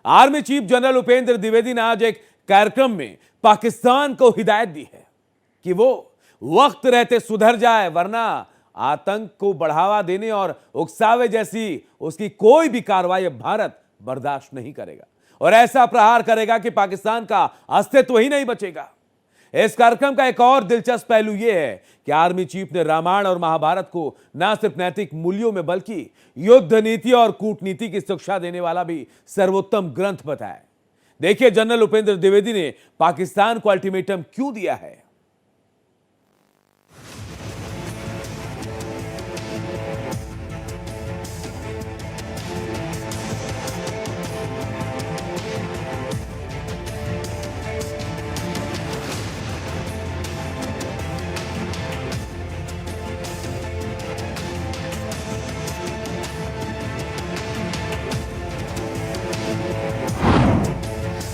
Army chief general Upendra Dwivedi ने आज एक कार्यक्रम में पाकिस्तान को हिदायत दी है कि वो वक्त रहते सुधर जाए, वरना आतंक को बढ़ावा देने और उकसावे जैसी उसकी कोई भी कार्रवाई भारत बर्दाश्त नहीं करेगा और ऐसा प्रहार करेगा कि पाकिस्तान का अस्तित्व ही नहीं बचेगा। इस कार्यक्रम का एक और दिलचस्प पहलू यह है कि आर्मी चीफ ने रामायण और महाभारत को न सिर्फ नैतिक मूल्यों में बल्कि युद्ध नीति और कूटनीति की शिक्षा देने वाला भी सर्वोत्तम ग्रंथ बताया। देखिए जनरल उपेंद्र द्विवेदी ने पाकिस्तान को अल्टीमेटम क्यों दिया है।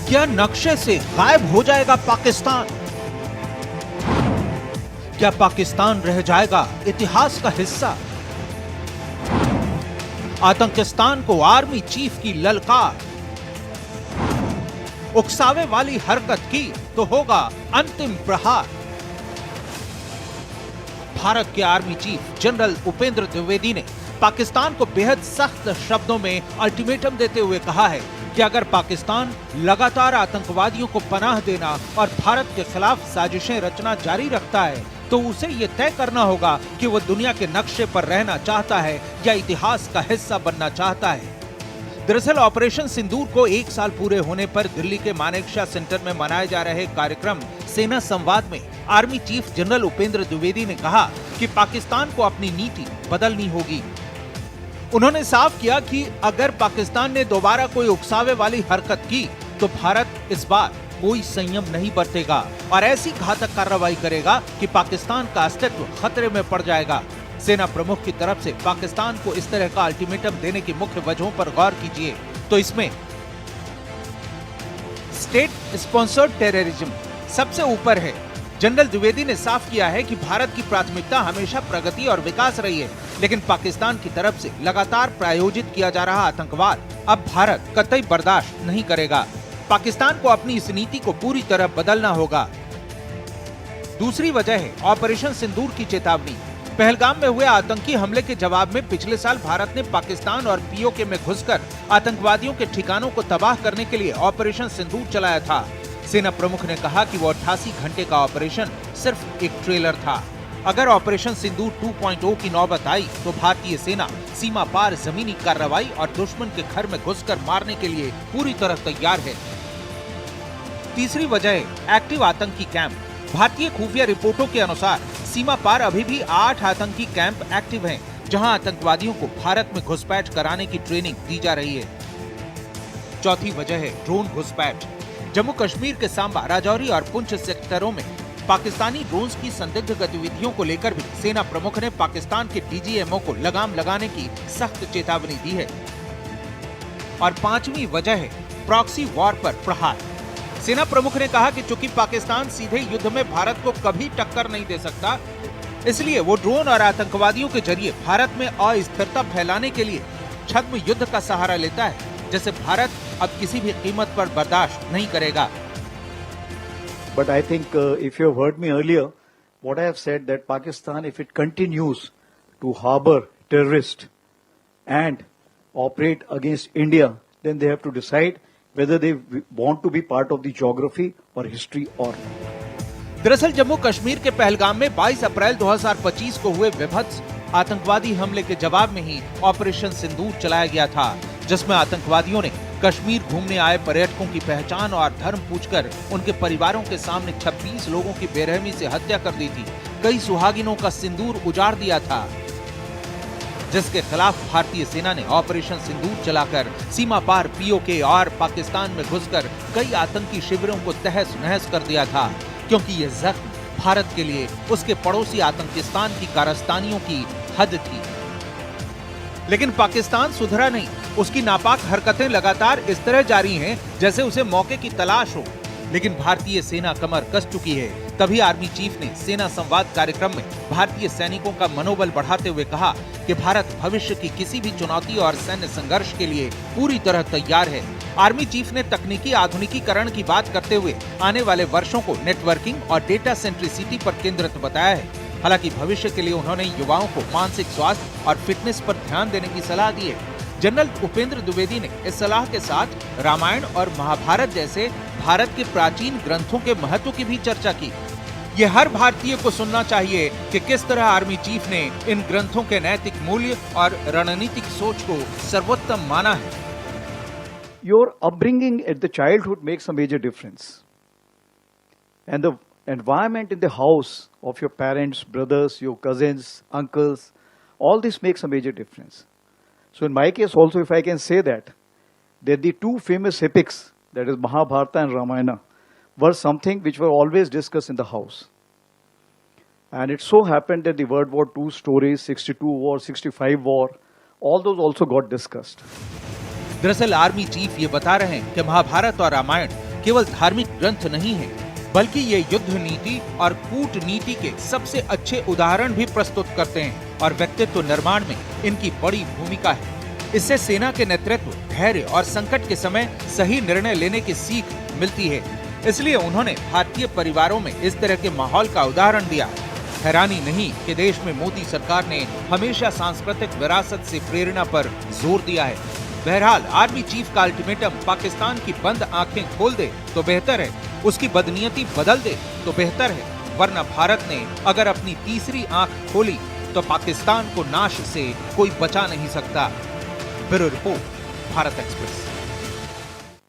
क्या नक्शे से गायब हो जाएगा पाकिस्तान? क्या पाकिस्तान रह जाएगा इतिहास का हिस्सा? आतंकिस्तान को आर्मी चीफ की ललकार, उकसावे वाली हरकत की तो होगा अंतिम प्रहार। भारत के army chief general Upendra Dwivedi ने पाकिस्तान को बेहद सख्त शब्दों में अल्टीमेटम देते हुए कहा है कि अगर पाकिस्तान लगातार आतंकवादियों को पनाह देना और भारत के खिलाफ साजिशें रचना जारी रखता है तो उसे ये तय करना होगा कि वो दुनिया के नक्शे पर रहना चाहता है या इतिहास का हिस्सा बनना चाहता है। दरअसल ऑपरेशन सिंदूर को 1 साल पूरे होने पर दिल्ली के मानेकशॉ सेंटर में मनाए जा रहे कार्यक्रम सेना संवाद में army chief general Upendra Dwivedi ने कहा कि पाकिस्तान को अपनी नीति बदलनी होगी। उन्होंने साफ किया कि अगर पाकिस्तान ने दोबारा कोई उकसावे वाली हरकत की तो भारत इस बार कोई संयम नहीं बरतेगा और ऐसी घातक कार्रवाई करेगा कि पाकिस्तान का अस्तित्व खतरे में पड़ जाएगा। सेना प्रमुख की तरफ से पाकिस्तान को इस तरह का अल्टीमेटम देने की मुख्य वजहों पर गौर कीजिए तो इसमें स्टेट स्पॉन्सर्ड टेररिज्म सबसे ऊपर है। जनरल द्विवेदी ने साफ किया है कि भारत की प्राथमिकता हमेशा प्रगति और विकास रही है, लेकिन पाकिस्तान की तरफ से लगातार प्रायोजित किया जा रहा आतंकवाद अब भारत कतई बर्दाश्त नहीं करेगा। पाकिस्तान को अपनी इस नीति को पूरी तरह बदलना होगा। दूसरी वजह है ऑपरेशन सिंदूर की चेतावनी। पहलगाम में हुए आतंकी हमले के जवाब में पिछले साल भारत ने पाकिस्तान और पीओके में घुसकर आतंकवादियों के ठिकानों को तबाह करने के लिए ऑपरेशन सिंदूर चलाया था। सेना प्रमुख ने कहा कि वो 88 घंटे का ऑपरेशन सिर्फ एक ट्रेलर था। अगर ऑपरेशन सिंदूर 2.0 की नौबत आई तो भारतीय सेना सीमा पार जमीनी कार्रवाई और दुश्मन के घर में घुसकर मारने के लिए पूरी तरह तैयार है। तीसरी वजह है एक्टिव आतंकी कैंप। भारतीय खुफिया रिपोर्टों के अनुसार सीमा पार अभी भी 8 आतंकी कैंप एक्टिव हैं, जहां आतंकवादियों को भारत में घुसपैठ कराने की ट्रेनिंग दी जा रही है। चौथी वजह है ड्रोन घुसपैठ। जम्मू कश्मीर के सांबा, राजौरी और पुंछ सेक्टरों में पाकिस्तानी ड्रोन्स की संदिग्ध गतिविधियों को लेकर भी सेना प्रमुख ने पाकिस्तान के डीजीएमओ को लगाम लगाने की सख्त चेतावनी दी है। और पांचवी वजह है प्रॉक्सी वॉर पर प्रहार। सेना प्रमुख ने कहा कि चूंकि पाकिस्तान सीधे युद्ध में भारत को कभी टक्कर नहीं दे सकता, इसलिए वो ड्रोन और आतंकवादियों के जरिए भारत में अस्थिरता फैलाने के लिए छद्म युद्ध का सहारा लेता है, जैसे भारत अब किसी भी कीमत पर बर्दाश्त नहीं करेगा। But I think if you have heard me earlier, what I have said that Pakistan, if it continues to harbor terrorists and operate against India, then they have to decide whether they want to be part of the geography or history or not. दरअसल जम्मू कश्मीर के पहलगाम में 22 अप्रैल 2025 को हुए विभत्स आतंकवादी हमले के जवाब में ही ऑपरेशन सिंदूर चलाया गया था, जिसमें आतंकवादियों ने कश्मीर घूमने आए पर्यटकों की पहचान और धर्म पूछकर उनके परिवारों के सामने 26 लोगों की बेरहमी से हत्या कर दी थी। कई सुहागिनों का सिंदूर उजाड़ दिया था, जिसके खिलाफ भारतीय सेना ने ऑपरेशन सिंदूर चलाकर सीमा पार पीओके और पाकिस्तान में घुसकर कई आतंकी शिविरों को तहस नहस कर दिया था, क्योंकि ये जख्म भारत के लिए उसके पड़ोसी आतंकिस्तान की कारस्तानियों की हद थी। लेकिन पाकिस्तान सुधरा नहीं। उसकी नापाक हरकतें लगातार इस तरह जारी हैं जैसे उसे मौके की तलाश हो। लेकिन भारतीय सेना कमर कस चुकी है। तभी आर्मी चीफ ने सेना संवाद कार्यक्रम में भारतीय सैनिकों का मनोबल बढ़ाते हुए कहा कि भारत भविष्य की किसी भी चुनौती और सैन्य संघर्ष के लिए पूरी तरह तैयार है। आर्मी चीफ ने तकनीकी आधुनिकीकरण की बात करते हुए आने वाले वर्षों को नेटवर्किंग और डेटा सेंट्रिसिटी पर केंद्रित बताया है। हालांकि भविष्य के लिए उन्होंने युवाओं को मानसिक स्वास्थ्य और फिटनेस पर ध्यान देने की सलाह दी है। जनरल उपेंद्र द्विवेदी ने इस सलाह के साथ रामायण और महाभारत जैसे भारत के प्राचीन ग्रंथों के महत्व की भी चर्चा की। ये हर भारतीय को सुनना चाहिए कि किस तरह आर्मी चीफ ने इन ग्रंथों के नैतिक मूल्य और रणनीतिक सोच को सर्वोत्तम माना है। Your upbringing at the childhood makes a major difference. And the environment in the house of your parents, brothers, your cousins, uncles, all this makes a major difference. So in my case also, if I can say that the two famous epics, that is Mahabharata and Ramayana, were something which were always discussed in the house. And it so happened that the World War II stories, 62 war, 65 war, all those also got discussed. दरअसल army chief ये बता रहे हैं कि महाभारत और रामायण केवल धार्मिक ग्रंथ नहीं है, बल्कि ये युद्ध नीति और कूटनीति के सबसे अच्छे उदाहरण भी प्रस्तुत करते हैं और व्यक्तित्व निर्माण में इनकी बड़ी भूमिका है। इससे सेना के नेतृत्व, धैर्य और संकट के समय सही निर्णय लेने की सीख मिलती है। इसलिए उन्होंने भारतीय परिवारों में इस तरह के माहौल का उदाहरण दिया। हैरानी नहीं कि देश में मोदी सरकार ने हमेशा सांस्कृतिक विरासत से प्रेरणा पर जोर दिया है। बहरहाल आर्मी चीफ का अल्टीमेटम पाकिस्तान की बंद आंखें खोल दे तो बेहतर है, उसकी बदनीयती बदल दे तो बेहतर है, वरना भारत ने अगर अपनी तीसरी आंख खोली तो पाकिस्तान को नाश से कोई बचा नहीं सकता। Bureau report, Bharat express.